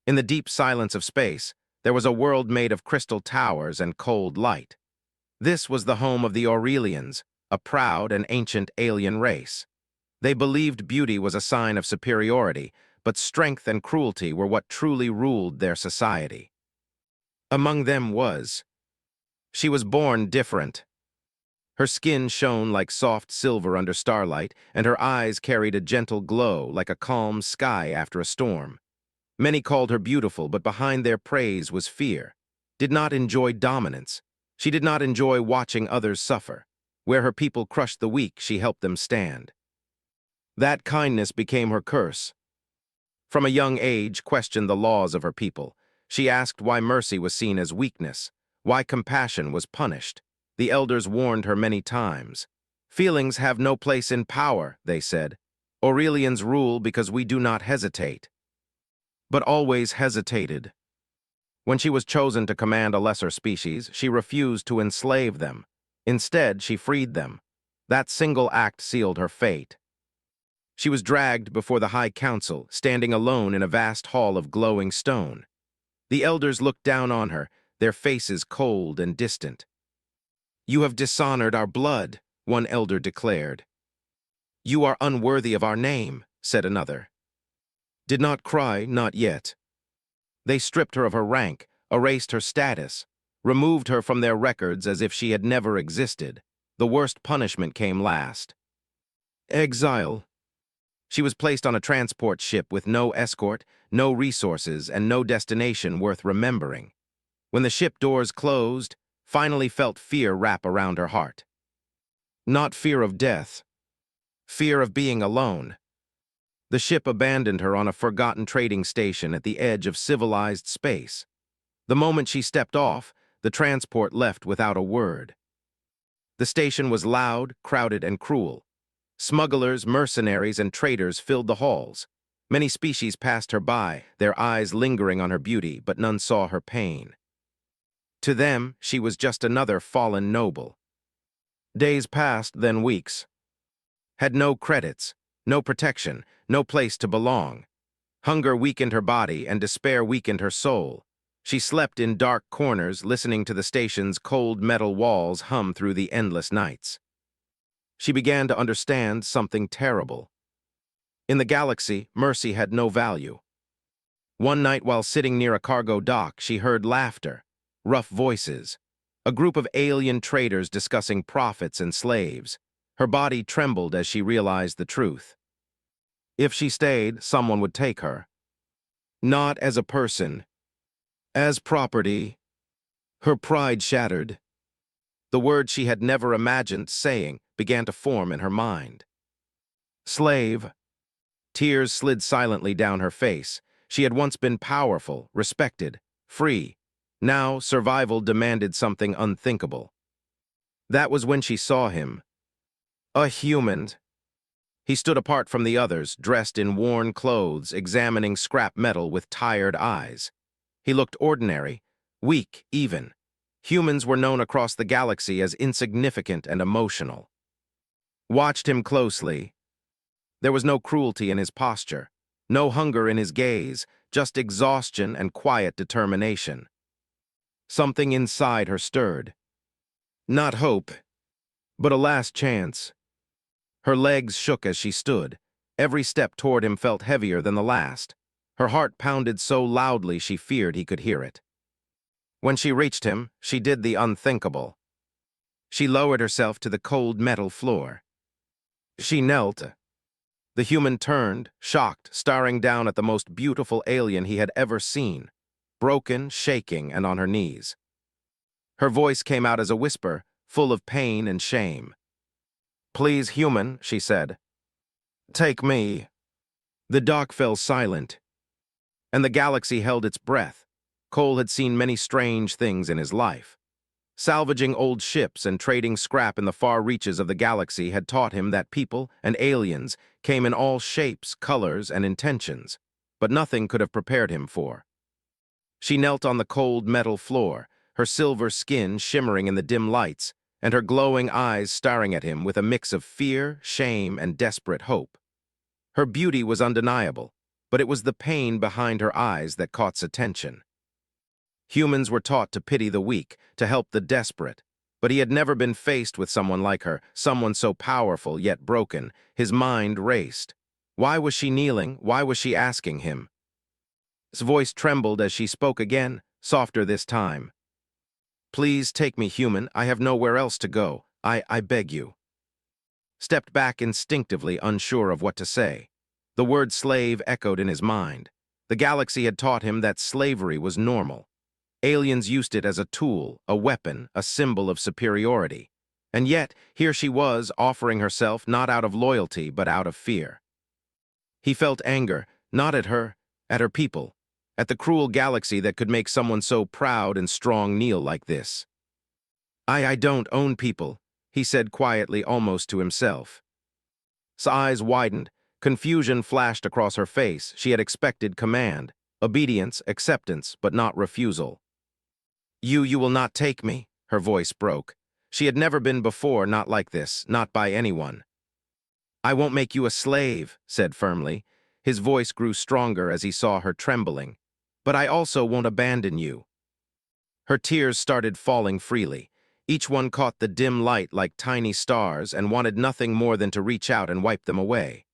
In the deep silence of space, there was a world made of crystal towers and cold light. This was the home of the Aurelians, a proud and ancient alien race. They believed beauty was a sign of superiority, but strength and cruelty were what truly ruled their society. Among them was. She was born different. Her skin shone like soft silver under starlight, and her eyes carried a gentle glow like a calm sky after a storm. Many called her beautiful, but behind their praise was fear. Did not enjoy dominance. She did not enjoy watching others suffer. Where her people crushed the weak, she helped them stand. That kindness became her curse. From a young age, questioned the laws of her people. She asked why mercy was seen as weakness, why compassion was punished. The elders warned her many times. Feelings have no place in power, they said. Aurelians rule because we do not hesitate. But always hesitated. When she was chosen to command a lesser species, she refused to enslave them. Instead, she freed them. That single act sealed her fate. She was dragged before the High Council, standing alone in a vast hall of glowing stone. The elders looked down on her, their faces cold and distant. "You have dishonored our blood," one elder declared. "You are unworthy of our name," said another. Did not cry, not yet. They stripped her of her rank, erased her status, removed her from their records as if she had never existed. The worst punishment came last. Exile. She was placed on a transport ship with no escort, no resources, and no destination worth remembering. When the ship doors closed, finally felt fear wrap around her heart. Not fear of death, fear of being alone. The ship abandoned her on a forgotten trading station at the edge of civilized space. The moment she stepped off, the transport left without a word. The station was loud, crowded, and cruel. Smugglers, mercenaries, and traders filled the halls. Many species passed her by, their eyes lingering on her beauty, but none saw her pain. To them, she was just another fallen noble. Days passed, then weeks. Had no credits, no protection, no place to belong. Hunger weakened her body and despair weakened her soul. She slept in dark corners, listening to the station's cold metal walls hum through the endless nights. She began to understand something terrible. In the galaxy, mercy had no value. One night while sitting near a cargo dock, she heard laughter, rough voices, a group of alien traders discussing profits and slaves. Her body trembled as she realized the truth. If she stayed, someone would take her. Not as a person, as property. Her pride shattered. The words she had never imagined saying began to form in her mind. Slave. Tears slid silently down her face. She had once been powerful, respected, free. Now, survival demanded something unthinkable. That was when she saw him. A human. He stood apart from the others, dressed in worn clothes, examining scrap metal with tired eyes. He looked ordinary, weak even. Humans were known across the galaxy as insignificant and emotional. Watched him closely. There was no cruelty in his posture, no hunger in his gaze, just exhaustion and quiet determination. Something inside her stirred. Not hope, but a last chance. Her legs shook as she stood. Every step toward him felt heavier than the last. Her heart pounded so loudly she feared he could hear it. When she reached him, she did the unthinkable. She lowered herself to the cold metal floor. She knelt. The human turned, shocked, staring down at the most beautiful alien he had ever seen, broken, shaking, and on her knees. Her voice came out as a whisper, full of pain and shame. "Please, human," she said. "Take me." The dock fell silent, and the galaxy held its breath. Cole had seen many strange things in his life. Salvaging old ships and trading scrap in the far reaches of the galaxy had taught him that people and aliens came in all shapes, colors, and intentions, but nothing could have prepared him for. She knelt on the cold metal floor, her silver skin shimmering in the dim lights, and her glowing eyes staring at him with a mix of fear, shame, and desperate hope. Her beauty was undeniable, but it was the pain behind her eyes that caught attention. Humans were taught to pity the weak, to help the desperate. But he had never been faced with someone like her, someone so powerful yet broken. His mind raced. Why was she kneeling? Why was she asking him? His voice trembled as she spoke again, softer this time. "Please take me, human. I have nowhere else to go. I beg you." Stepped back instinctively, unsure of what to say. The word slave echoed in his mind. The galaxy had taught him that slavery was normal. Aliens used it as a tool, a weapon, a symbol of superiority. And yet, here she was, offering herself not out of loyalty, but out of fear. He felt anger, not at her people, at the cruel galaxy that could make someone so proud and strong kneel like this. I don't own people," he said quietly, almost to himself. His eyes widened. Confusion flashed across her face. She had expected command, obedience, acceptance, but not refusal. You will not take me," her voice broke. She had never been before, not like this, not by anyone. "I won't make you a slave," said firmly. His voice grew stronger as he saw her trembling. "But I also won't abandon you." Her tears started falling freely. Each one caught the dim light like tiny stars and wanted nothing more than to reach out and wipe them away.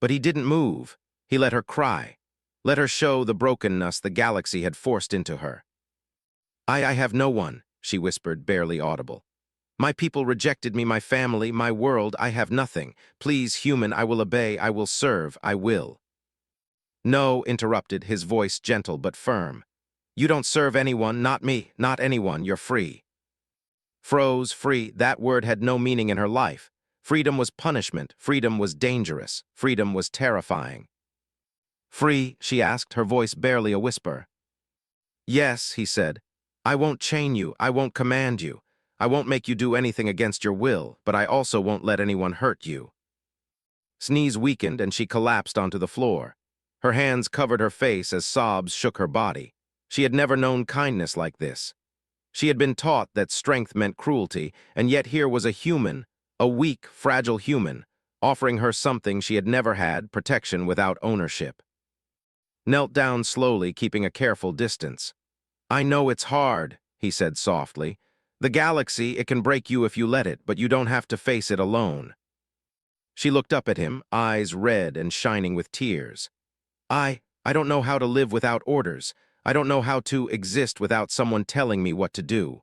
But he didn't move. He let her cry. Let her show the brokenness the galaxy had forced into her. I have no one," she whispered, barely audible. "My people rejected me, my family, my world. I have nothing. Please, human, I will obey, I will serve, I will." "No," interrupted, his voice gentle but firm. "You don't serve anyone, not me, not anyone. You're free." Froze, free, that word had no meaning in her life. Freedom was punishment, freedom was dangerous, freedom was terrifying. "Free?" she asked, her voice barely a whisper. "Yes," he said. "I won't chain you, I won't command you. I won't make you do anything against your will, but I also won't let anyone hurt you." Sneeze weakened and she collapsed onto the floor. Her hands covered her face as sobs shook her body. She had never known kindness like this. She had been taught that strength meant cruelty, and yet here was a human, a weak, fragile human, offering her something she had never had, protection without ownership. Knelt down slowly, keeping a careful distance. "I know it's hard," he said softly. "The galaxy, it can break you if you let it, but you don't have to face it alone." She looked up at him, eyes red and shining with tears. I don't know how to live without orders. I don't know how to exist without someone telling me what to do."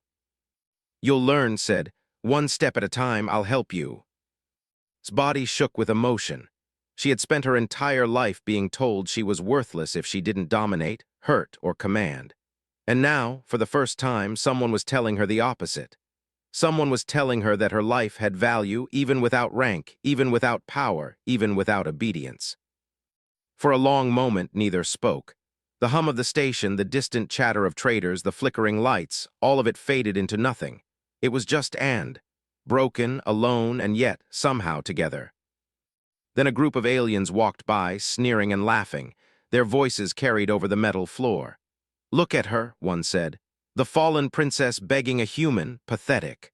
"You'll learn," said. "One step at a time, I'll help you." His body shook with emotion. She had spent her entire life being told she was worthless if she didn't dominate, hurt, or command. And now, for the first time, someone was telling her the opposite. Someone was telling her that her life had value even without rank, even without power, even without obedience. For a long moment, neither spoke. The hum of the station, the distant chatter of traders, the flickering lights, all of it faded into nothing. It was just and, broken, alone, and yet somehow together. Then a group of aliens walked by, sneering and laughing. Their voices carried over the metal floor. "Look at her," one said. "The fallen princess begging a human, pathetic."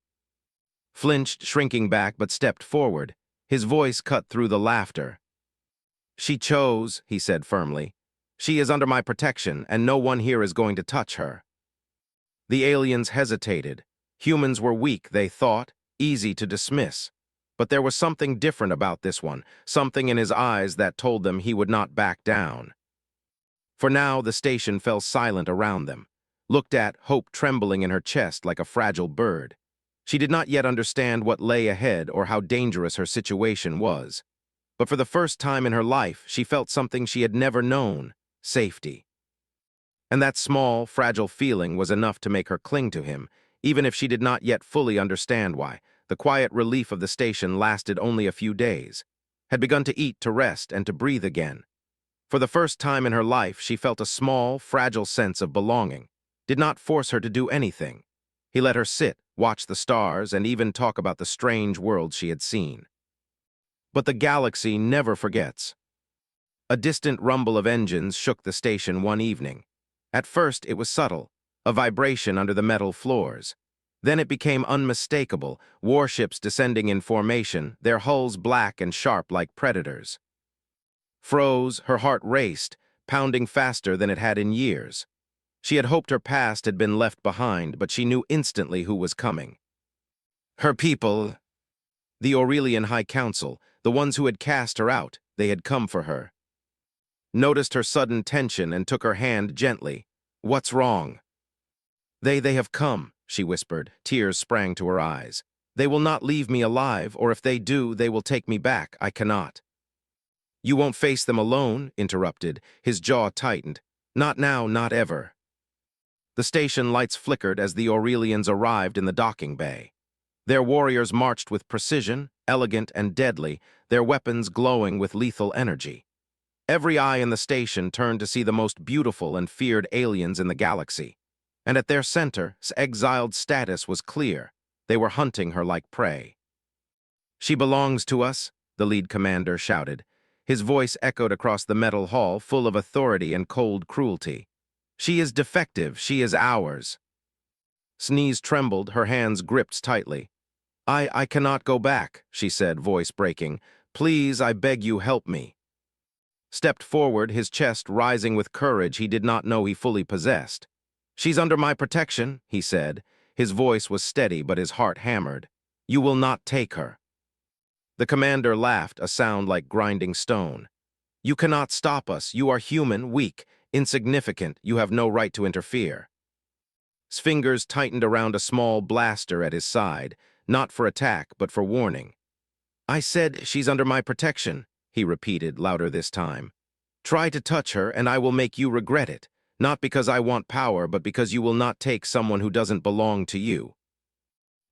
Flinched, shrinking back, but stepped forward. His voice cut through the laughter. "She chose," he said firmly. "She is under my protection, and no one here is going to touch her." The aliens hesitated. Humans were weak, they thought, easy to dismiss. But there was something different about this one, something in his eyes that told them he would not back down. For now, the station fell silent around them. Looked at, hope trembling in her chest like a fragile bird. She did not yet understand what lay ahead or how dangerous her situation was. But for the first time in her life, she felt something she had never known: safety. And that small, fragile feeling was enough to make her cling to him, even if she did not yet fully understand why. The quiet relief of the station lasted only a few days. Had begun to eat, to rest, and to breathe again. For the first time in her life, she felt a small, fragile sense of belonging. Did not force her to do anything. He let her sit, watch the stars, and even talk about the strange world she had seen. But the galaxy never forgets. A distant rumble of engines shook the station one evening. At first, it was subtle, a vibration under the metal floors. Then it became unmistakable, warships descending in formation, their hulls black and sharp like predators. Froze, her heart raced, pounding faster than it had in years. She had hoped her past had been left behind, but she knew instantly who was coming. Her people, the Aurelian High Council, the ones who had cast her out, they had come for her. Noticed her sudden tension and took her hand gently. What's wrong? They have come, she whispered. Tears sprang to her eyes. They will not leave me alive, or if they do, they will take me back. I cannot. You won't face them alone, interrupted. His jaw tightened. Not now, not ever. The station lights flickered as the Aurelians arrived in the docking bay. Their warriors marched with precision, elegant and deadly, their weapons glowing with lethal energy. Every eye in the station turned to see the most beautiful and feared aliens in the galaxy. And at their center, exiled status was clear. They were hunting her like prey. She belongs to us, the lead commander shouted. His voice echoed across the metal hall, full of authority and cold cruelty. She is defective, she is ours. Sneeze trembled, her hands gripped tightly. I cannot go back, she said, voice breaking. Please, I beg you, help me. Stepped forward, his chest rising with courage he did not know he fully possessed. She's under my protection, he said. His voice was steady, but his heart hammered. You will not take her. The commander laughed, a sound like grinding stone. You cannot stop us. You are human, weak, insignificant. You have no right to interfere. His fingers tightened around a small blaster at his side, not for attack, but for warning. I said she's under my protection, he repeated, louder this time. Try to touch her, and I will make you regret it, not because I want power, but because you will not take someone who doesn't belong to you.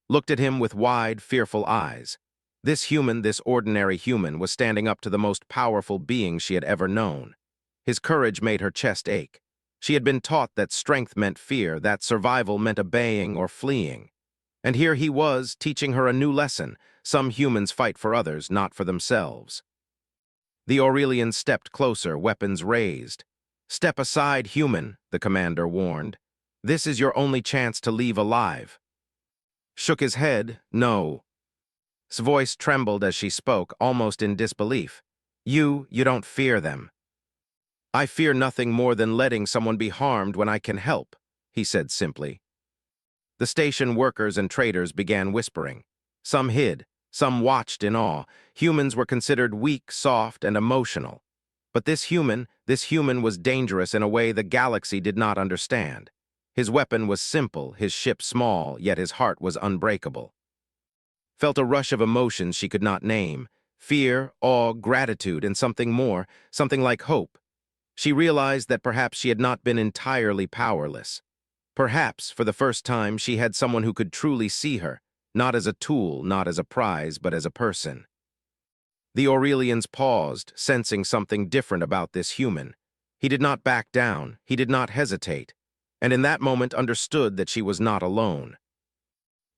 Looked at him with wide, fearful eyes. This human, this ordinary human, was standing up to the most powerful being she had ever known. His courage made her chest ache. She had been taught that strength meant fear, that survival meant obeying or fleeing. And here he was, teaching her a new lesson. Some humans fight for others, not for themselves. The Aurelians stepped closer, weapons raised. Step aside, human, the commander warned. This is your only chance to leave alive. Shook his head, no. His voice trembled as she spoke, almost in disbelief. You don't fear them. I fear nothing more than letting someone be harmed when I can help, he said simply. The station workers and traders began whispering. Some hid, some watched in awe. Humans were considered weak, soft, and emotional. But this human was dangerous in a way the galaxy did not understand. His weapon was simple, his ship small, yet his heart was unbreakable. Felt a rush of emotions she could not name. Fear, awe, gratitude, and something more, something like hope. She realized that perhaps she had not been entirely powerless. Perhaps, for the first time, she had someone who could truly see her, not as a tool, not as a prize, but as a person. The Aurelians paused, sensing something different about this human. He did not back down, he did not hesitate, and in that moment understood that she was not alone.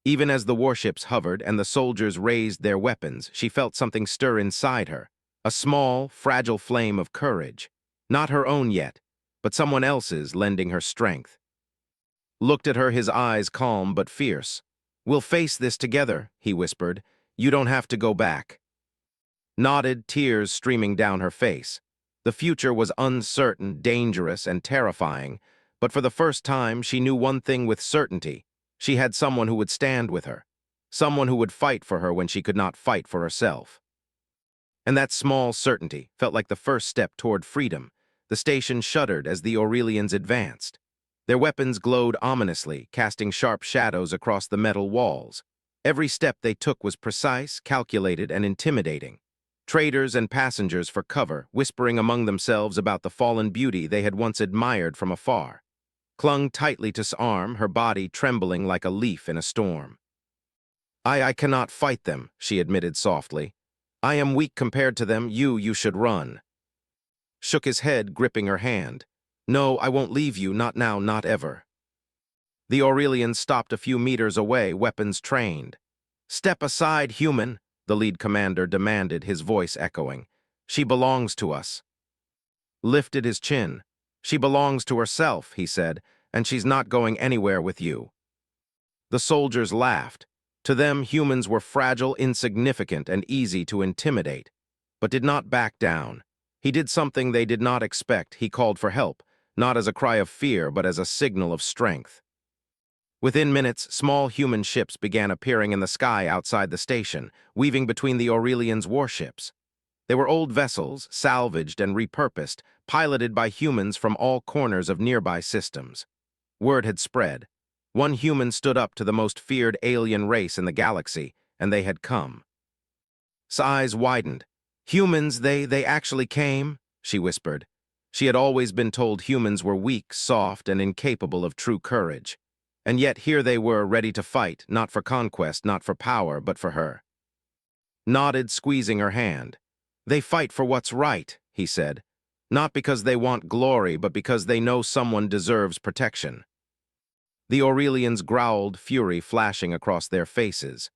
Even as the warships hovered and the soldiers raised their weapons, she felt something stir inside her, a small, fragile flame of courage. Not her own yet, but someone else's, lending her strength. Looked at her, his eyes calm but fierce. We'll face this together, he whispered. You don't have to go back. Nodded, tears streaming down her face. The future was uncertain, dangerous, and terrifying, but for the first time she knew one thing with certainty. She had someone who would stand with her, someone who would fight for her when she could not fight for herself. And that small certainty felt like the first step toward freedom. The station shuddered as the Aurelians advanced. Their weapons glowed ominously, casting sharp shadows across the metal walls. Every step they took was precise, calculated, and intimidating. Traders and passengers for cover, whispering among themselves about the fallen beauty they had once admired from afar. Clung tightly to his arm, her body trembling like a leaf in a storm. I cannot fight them, she admitted softly. I am weak compared to them. You should run. Shook his head, gripping her hand. No, I won't leave you, not now, not ever. The Aurelians stopped a few meters away, weapons trained. Step aside, human, the lead commander demanded, his voice echoing. She belongs to us. Lifted his chin. She belongs to herself, he said, and she's not going anywhere with you. The soldiers laughed. To them, humans were fragile, insignificant, and easy to intimidate, but did not back down. He did something they did not expect. He called for help, not as a cry of fear, but as a signal of strength. Within minutes, small human ships began appearing in the sky outside the station, weaving between the Aurelians' warships. They were old vessels, salvaged and repurposed, piloted by humans from all corners of nearby systems. Word had spread. One human stood up to the most feared alien race in the galaxy, and they had come. His eyes widened. Humans, they actually came, she whispered. She had always been told humans were weak, soft, and incapable of true courage. And yet here they were, ready to fight, not for conquest, not for power, but for her. Nodded, squeezing her hand. They fight for what's right, he said. Not because they want glory, but because they know someone deserves protection. The Aurelians growled, fury flashing across their faces.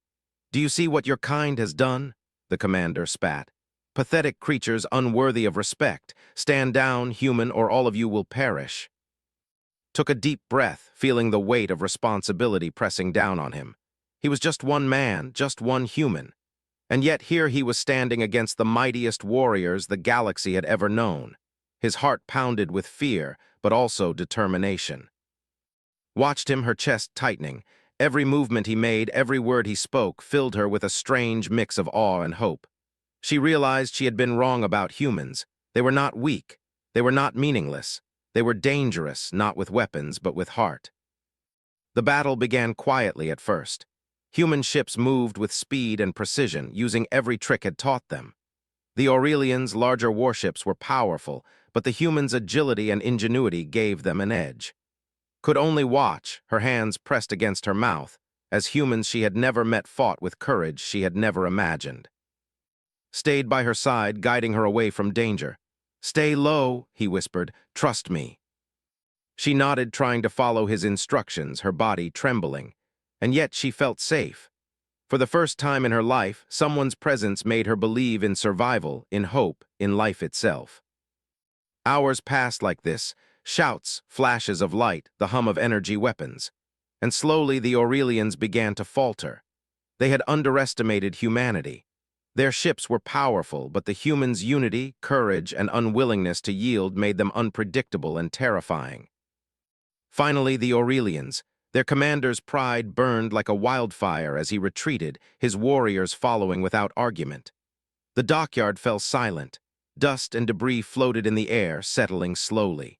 Do you see what your kind has done? The commander spat. Pathetic creatures unworthy of respect. Stand down, human, or all of you will perish. Took a deep breath, feeling the weight of responsibility pressing down on him. He was just one man, just one human. And yet here he was standing against the mightiest warriors the galaxy had ever known. His heart pounded with fear, but also determination. Watched him, her chest tightening. Every movement he made, every word he spoke, filled her with a strange mix of awe and hope. She realized she had been wrong about humans. They were not weak. They were not meaningless. They were dangerous, not with weapons, but with heart. The battle began quietly at first. Human ships moved with speed and precision, using every trick had taught them. The Aurelians' larger warships were powerful, but the humans' agility and ingenuity gave them an edge. Could only watch, her hands pressed against her mouth, as humans she had never met fought with courage she had never imagined. Stayed by her side, guiding her away from danger. Stay low, he whispered. Trust me. She nodded, trying to follow his instructions, her body trembling. And yet she felt safe. For the first time in her life, someone's presence made her believe in survival, in hope, in life itself. Hours passed like this, shouts, flashes of light, the hum of energy weapons. And slowly the Aurelians began to falter. They had underestimated humanity. Their ships were powerful, but the humans' unity, courage, and unwillingness to yield made them unpredictable and terrifying. Finally, the Aurelians, their commander's pride burned like a wildfire as he retreated, his warriors following without argument. The dockyard fell silent. Dust and debris floated in the air, settling slowly.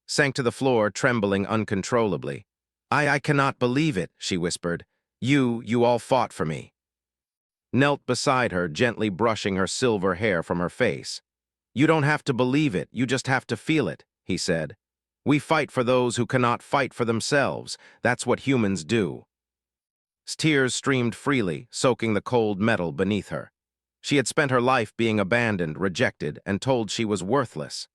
Sank to the floor, trembling uncontrollably. I cannot believe it, she whispered. You all fought for me. Knelt beside her, gently brushing her silver hair from her face. You don't have to believe it, you just have to feel it, he said. We fight for those who cannot fight for themselves. That's what humans do. Tears streamed freely, soaking the cold metal beneath her. She had spent her life being abandoned, rejected, and told she was worthless.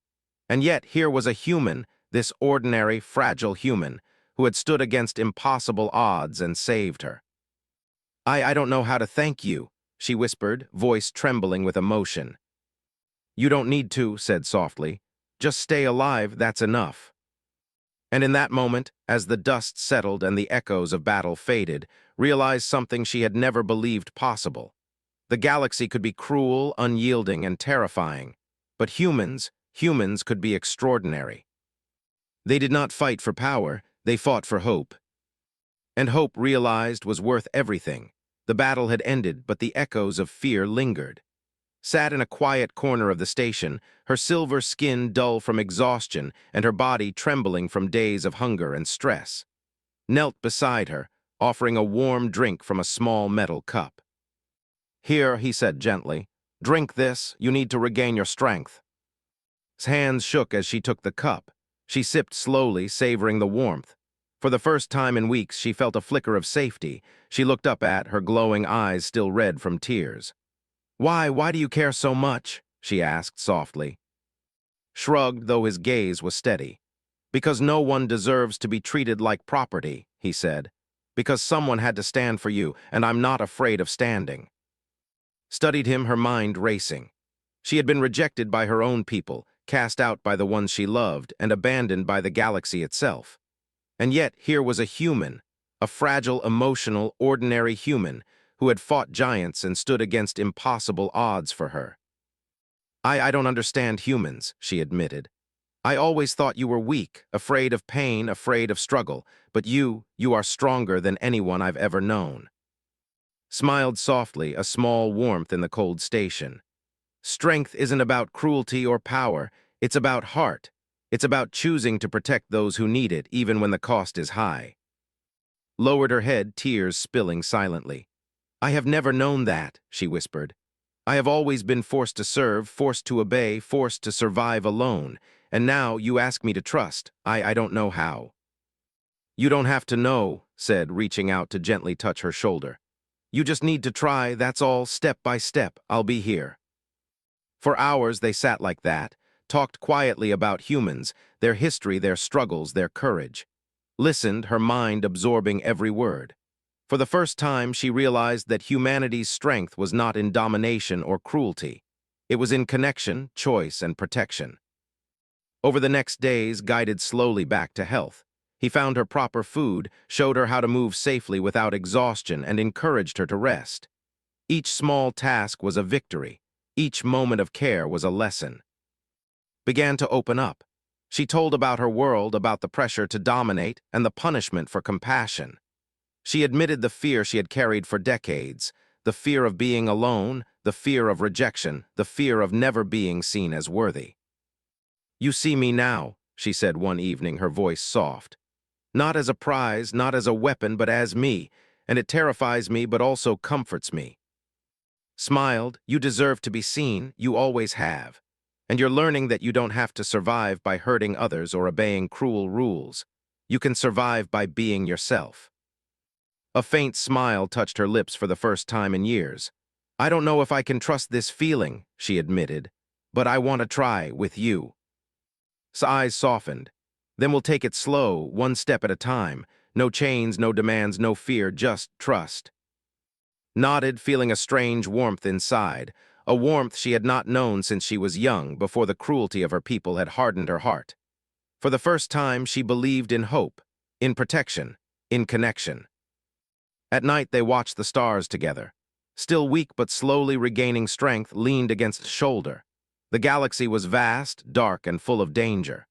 And yet here was a human, this ordinary, fragile human, who had stood against impossible odds and saved her. I don't know how to thank you, she whispered, voice trembling with emotion. You don't need to, said softly. Just stay alive, that's enough. And in that moment, as the dust settled and the echoes of battle faded, realized something she had never believed possible. The galaxy could be cruel, unyielding, and terrifying, but humans could be extraordinary. They did not fight for power, they fought for hope. And hope, realized, was worth everything. The battle had ended, but the echoes of fear lingered. Sat in a quiet corner of the station, her silver skin dull from exhaustion and her body trembling from days of hunger and stress. Knelt beside her, offering a warm drink from a small metal cup. Here, he said gently, drink this, you need to regain your strength. His hands shook as she took the cup. She sipped slowly, savoring the warmth. For the first time in weeks, she felt a flicker of safety. She looked up at her glowing eyes still red from tears. Why do you care so much? She asked softly. Shrugged, though his gaze was steady. Because no one deserves to be treated like property, he said. Because someone had to stand for you, and I'm not afraid of standing. Studied him, her mind racing. She had been rejected by her own people, cast out by the ones she loved, and abandoned by the galaxy itself. And yet here was a human, a fragile, emotional, ordinary human, who had fought giants and stood against impossible odds for her. I don't understand humans, she admitted. I always thought you were weak, afraid of pain, afraid of struggle, but you are stronger than anyone I've ever known. Smiled softly, a small warmth in the cold station. Strength isn't about cruelty or power, it's about heart. It's about choosing to protect those who need it, even when the cost is high. Lowered her head, tears spilling silently. I have never known that, she whispered. I have always been forced to serve, forced to obey, forced to survive alone. And now you ask me to trust. I don't know how. You don't have to know, said, reaching out to gently touch her shoulder. You just need to try, that's all, step by step. I'll be here. For hours they sat like that, talked quietly about humans, their history, their struggles, their courage. Listened, her mind absorbing every word. For the first time, she realized that humanity's strength was not in domination or cruelty. It was in connection, choice, and protection. Over the next days, guided slowly back to health. He found her proper food, showed her how to move safely without exhaustion, and encouraged her to rest. Each small task was a victory. Each moment of care was a lesson. Began to open up. She told about her world, about the pressure to dominate, and the punishment for compassion. She admitted the fear she had carried for decades, the fear of being alone, the fear of rejection, the fear of never being seen as worthy. You see me now, she said one evening, her voice soft. Not as a prize, not as a weapon, but as me, and it terrifies me but also comforts me. Smiled, you deserve to be seen, you always have. And you're learning that you don't have to survive by hurting others or obeying cruel rules. You can survive by being yourself. A faint smile touched her lips for the first time in years. I don't know if I can trust this feeling, she admitted, but I want to try with you. His eyes softened. Then we'll take it slow, one step at a time. No chains, no demands, no fear, just trust. Nodded, feeling a strange warmth inside, a warmth she had not known since she was young, before the cruelty of her people had hardened her heart. For the first time, she believed in hope, in protection, in connection. At night, they watched the stars together. Still weak but slowly regaining strength, leaned against his shoulder. The galaxy was vast, dark, and full of danger.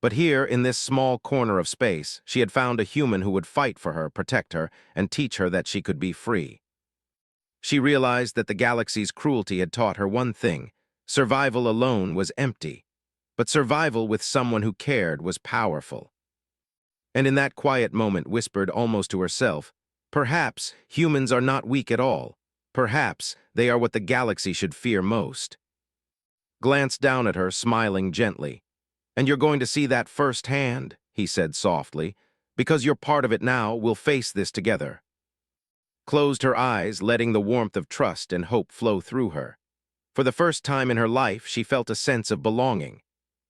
But here, in this small corner of space, she had found a human who would fight for her, protect her, and teach her that she could be free. She realized that the galaxy's cruelty had taught her one thing: survival alone was empty. But survival with someone who cared was powerful. And in that quiet moment whispered almost to herself, perhaps humans are not weak at all. Perhaps they are what the galaxy should fear most. Glanced down at her, smiling gently. And you're going to see that firsthand, he said softly. Because you're part of it now, we'll face this together. Closed her eyes, letting the warmth of trust and hope flow through her. For the first time in her life, she felt a sense of belonging.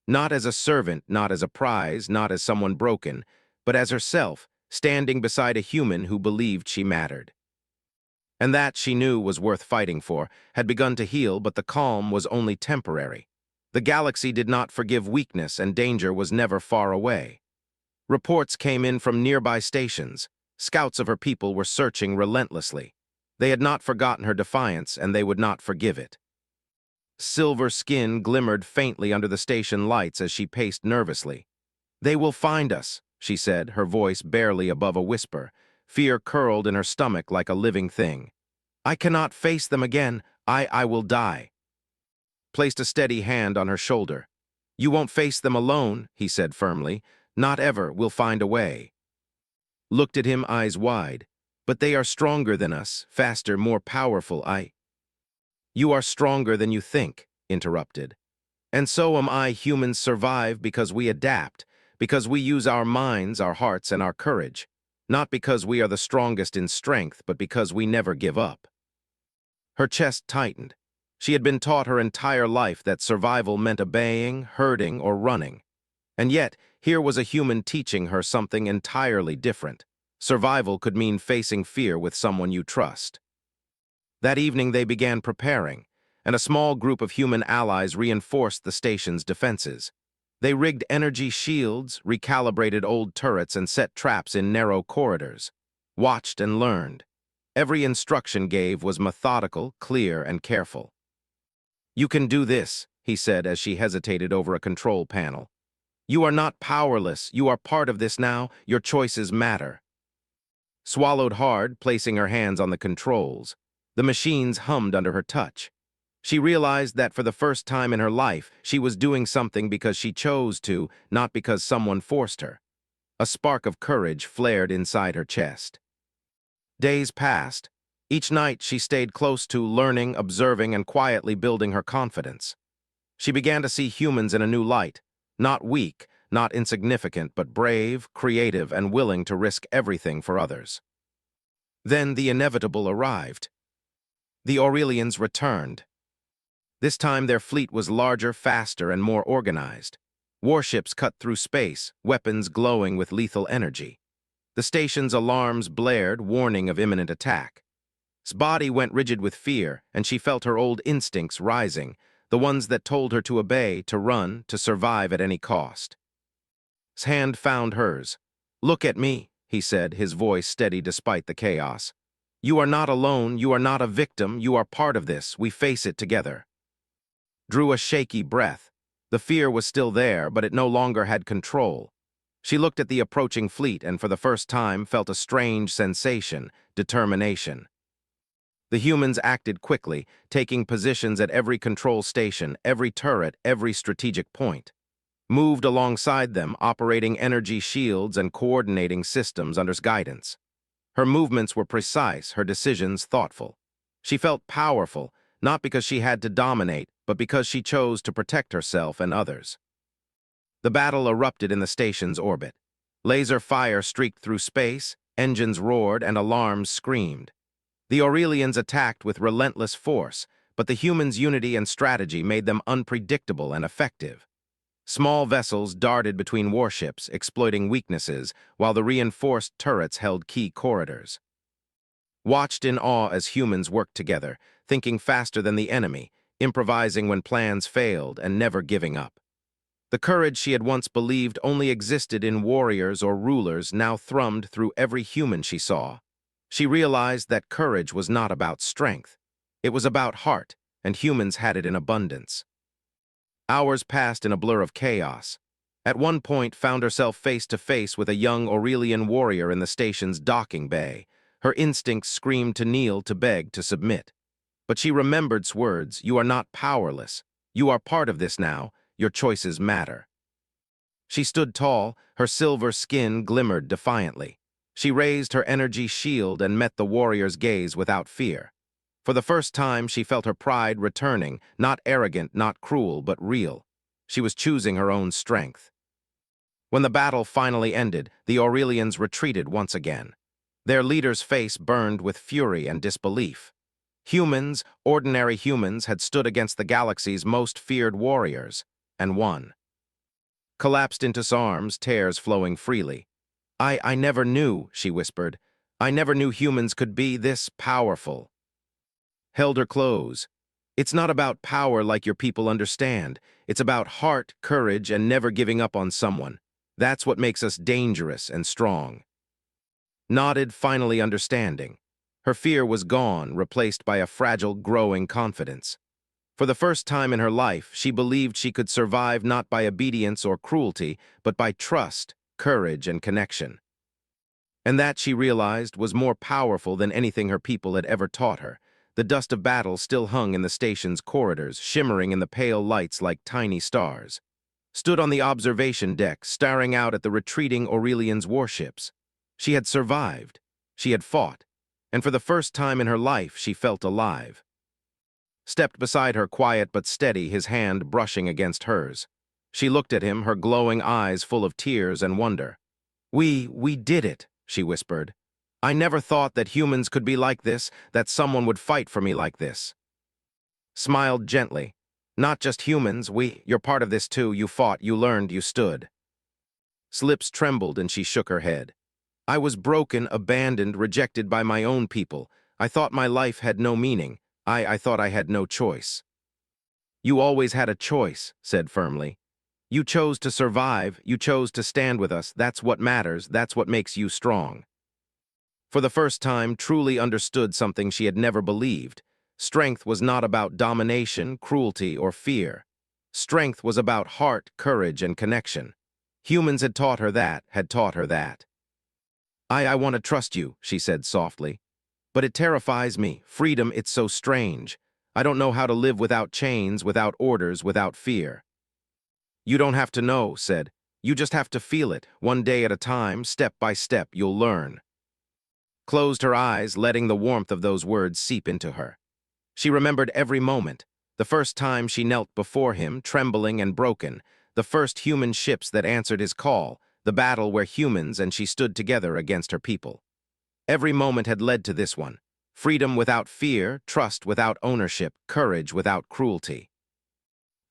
Not as a servant, not as a prize, not as someone broken, but as herself, standing beside a human who believed she mattered. And that, she knew, was worth fighting for, had begun to heal, but the calm was only temporary. The galaxy did not forgive weakness, and danger was never far away. Reports came in from nearby stations. Scouts of her people were searching relentlessly. They had not forgotten her defiance, and they would not forgive it. Silver skin glimmered faintly under the station lights as she paced nervously. They will find us, she said, her voice barely above a whisper. Fear curled in her stomach like a living thing. I cannot face them again. I will die. Placed a steady hand on her shoulder. You won't face them alone, he said firmly. Not ever. We'll find a way. Looked at him, eyes wide. But they are stronger than us, faster, more powerful. You are stronger than you think, interrupted. And so am I. Humans survive because we adapt, because we use our minds, our hearts, and our courage. Not because we are the strongest in strength, but because we never give up. Her chest tightened. She had been taught her entire life that survival meant obeying, hurting, or running. And yet, here was a human teaching her something entirely different. Survival could mean facing fear with someone you trust. That evening they began preparing, and a small group of human allies reinforced the station's defenses. They rigged energy shields, recalibrated old turrets, and set traps in narrow corridors. Watched and learned. Every instruction gave was methodical, clear, and careful. You can do this, he said as she hesitated over a control panel. You are not powerless. You are part of this now. Your choices matter. Swallowed hard, placing her hands on the controls. The machines hummed under her touch. She realized that for the first time in her life, she was doing something because she chose to, not because someone forced her. A spark of courage flared inside her chest. Days passed. Each night she stayed close to learning, observing, and quietly building her confidence. She began to see humans in a new light, not weak, not insignificant, but brave, creative, and willing to risk everything for others. Then the inevitable arrived. The Aurelians returned. This time their fleet was larger, faster, and more organized. Warships cut through space, weapons glowing with lethal energy. The station's alarms blared, warning of imminent attack. His body went rigid with fear, and she felt her old instincts rising, the ones that told her to obey, to run, to survive at any cost. His hand found hers. "Look at me," he said, his voice steady despite the chaos. "You are not alone, you are not a victim, you are part of this, we face it together." Drew a shaky breath. The fear was still there, but it no longer had control. She looked at the approaching fleet and for the first time felt a strange sensation, determination. The humans acted quickly, taking positions at every control station, every turret, every strategic point. Moved alongside them, operating energy shields and coordinating systems under guidance. Her movements were precise, her decisions thoughtful. She felt powerful, not because she had to dominate, but because she chose to protect herself and others. The battle erupted in the station's orbit. Laser fire streaked through space, engines roared, and alarms screamed. The Aurelians attacked with relentless force, but the humans' unity and strategy made them unpredictable and effective. Small vessels darted between warships, exploiting weaknesses, while the reinforced turrets held key corridors. Watched in awe as humans worked together, thinking faster than the enemy, improvising when plans failed, and never giving up. The courage she had once believed only existed in warriors or rulers now thrummed through every human she saw. She realized that courage was not about strength. It was about heart, and humans had it in abundance. Hours passed in a blur of chaos. At one point, found herself face to face with a young Aurelian warrior in the station's docking bay. Her instincts screamed to kneel, to beg, to submit. But she remembered words, "You are not powerless. You are part of this now. Your choices matter." She stood tall, her silver skin glimmered defiantly. She raised her energy shield and met the warrior's gaze without fear. For the first time, she felt her pride returning, not arrogant, not cruel, but real. She was choosing her own strength. When the battle finally ended, the Aurelians retreated once again. Their leader's face burned with fury and disbelief. Humans, ordinary humans, had stood against the galaxy's most feared warriors, and won. Collapsed into his arms, tears flowing freely. I never knew," she whispered. "I never knew humans could be this powerful." Held her close. "It's not about power like your people understand. It's about heart, courage, and never giving up on someone. That's what makes us dangerous and strong." Nodded, finally understanding. Her fear was gone, replaced by a fragile, growing confidence. For the first time in her life, she believed she could survive not by obedience or cruelty, but by trust, courage, and connection. And that, she realized, was more powerful than anything her people had ever taught her. The dust of battle still hung in the station's corridors, shimmering in the pale lights like tiny stars. Stood on the observation deck, staring out at the retreating Aurelians' warships. She had survived. She had fought. And for the first time in her life, she felt alive. Stepped beside her, quiet but steady, his hand brushing against hers. She looked at him, her glowing eyes full of tears and wonder. We did it," she whispered. "I never thought that humans could be like this, that someone would fight for me like this." Smiled gently. "Not just humans, you're part of this too. You fought, you learned, you stood." His lips trembled and she shook her head. "I was broken, abandoned, rejected by my own people. I thought my life had no meaning. I thought I had no choice." "You always had a choice," said firmly. "You chose to survive, you chose to stand with us. That's what matters, that's what makes you strong." For the first time, truly understood something she had never believed. Strength was not about domination, cruelty, or fear. Strength was about heart, courage, and connection. Humans had taught her that, had taught her that. I want to trust you, she said softly. But it terrifies me. Freedom, it's so strange. I don't know how to live without chains, without orders, without fear. You don't have to know, said. You just have to feel it. One day at a time, step by step, you'll learn. Closed her eyes, letting the warmth of those words seep into her. She remembered every moment. The first time she knelt before him, trembling and broken. The first human ships that answered his call. The battle where humans and she stood together against her people. Every moment had led to this one. Freedom without fear, trust without ownership, courage without cruelty.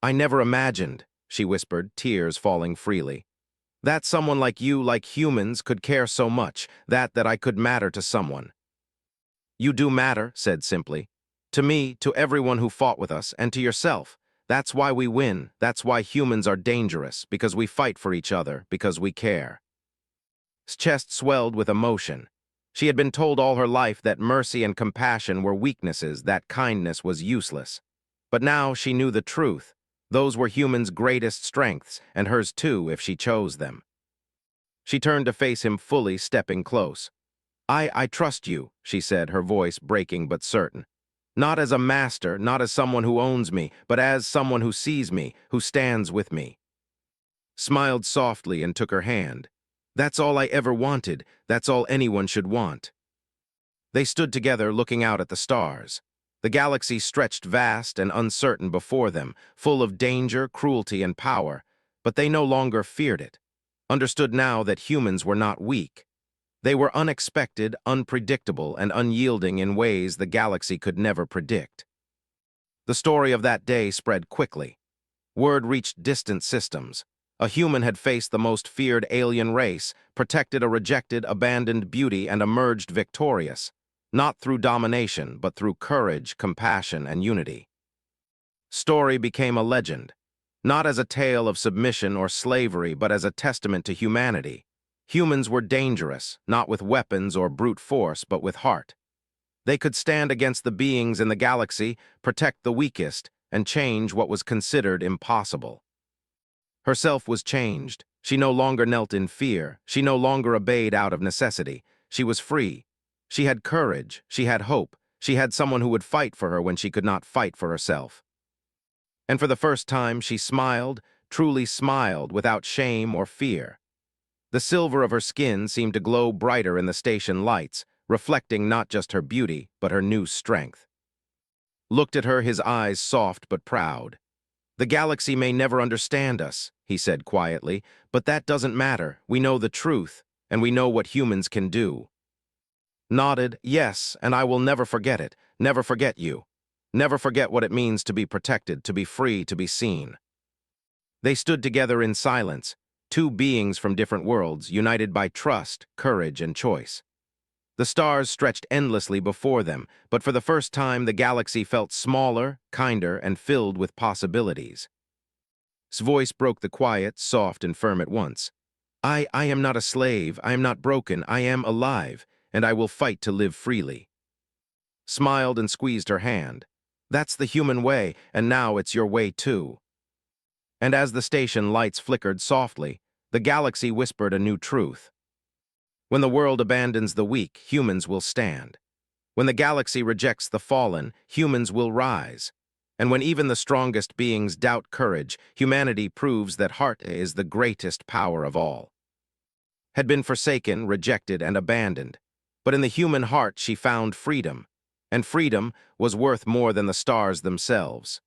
I never imagined, she whispered, tears falling freely, that someone like you, like humans, could care so much, that I could matter to someone. You do matter, said simply. To me, to everyone who fought with us, and to yourself. That's why we win. That's why humans are dangerous, because we fight for each other, because we care. His chest swelled with emotion. She had been told all her life that mercy and compassion were weaknesses, that kindness was useless. But now she knew the truth. Those were humans' greatest strengths, and hers too, if she chose them. She turned to face him fully, stepping close. I trust you, she said, her voice breaking but certain. Not as a master, not as someone who owns me, but as someone who sees me, who stands with me. Smiled softly and took her hand. That's all I ever wanted. That's all anyone should want. They stood together looking out at the stars. The galaxy stretched vast and uncertain before them, full of danger, cruelty, and power, but they no longer feared it. Understood now that humans were not weak. They were unexpected, unpredictable, and unyielding in ways the galaxy could never predict. The story of that day spread quickly. Word reached distant systems. A human had faced the most feared alien race, protected a rejected, abandoned beauty, and emerged victorious, not through domination, but through courage, compassion, and unity. Story became a legend, not as a tale of submission or slavery, but as a testament to humanity. Humans were dangerous, not with weapons or brute force, but with heart. They could stand against the beings in the galaxy, protect the weakest, and change what was considered impossible. Herself was changed. She no longer knelt in fear. She no longer obeyed out of necessity. She was free. She had courage. She had hope. She had someone who would fight for her when she could not fight for herself. And for the first time, she smiled, truly smiled, without shame or fear. The silver of her skin seemed to glow brighter in the station lights, reflecting not just her beauty, but her new strength. Looked at her, his eyes soft but proud. The galaxy may never understand us, he said quietly, but that doesn't matter. We know the truth, and we know what humans can do. Nodded, yes, and I will never forget it, never forget you. Never forget what it means to be protected, to be free, to be seen. They stood together in silence, two beings from different worlds, united by trust, courage, and choice. The stars stretched endlessly before them, but for the first time the galaxy felt smaller, kinder, and filled with possibilities. His voice broke the quiet, soft and firm at once. I am not a slave, I am not broken, I am alive, and I will fight to live freely. Smiled and squeezed her hand. That's the human way, and now it's your way too. And as the station lights flickered softly, the galaxy whispered a new truth. When the world abandons the weak, humans will stand. When the galaxy rejects the fallen, humans will rise. And when even the strongest beings doubt courage, humanity proves that heart is the greatest power of all. Had been forsaken, rejected, and abandoned. But in the human heart she found freedom. And freedom was worth more than the stars themselves.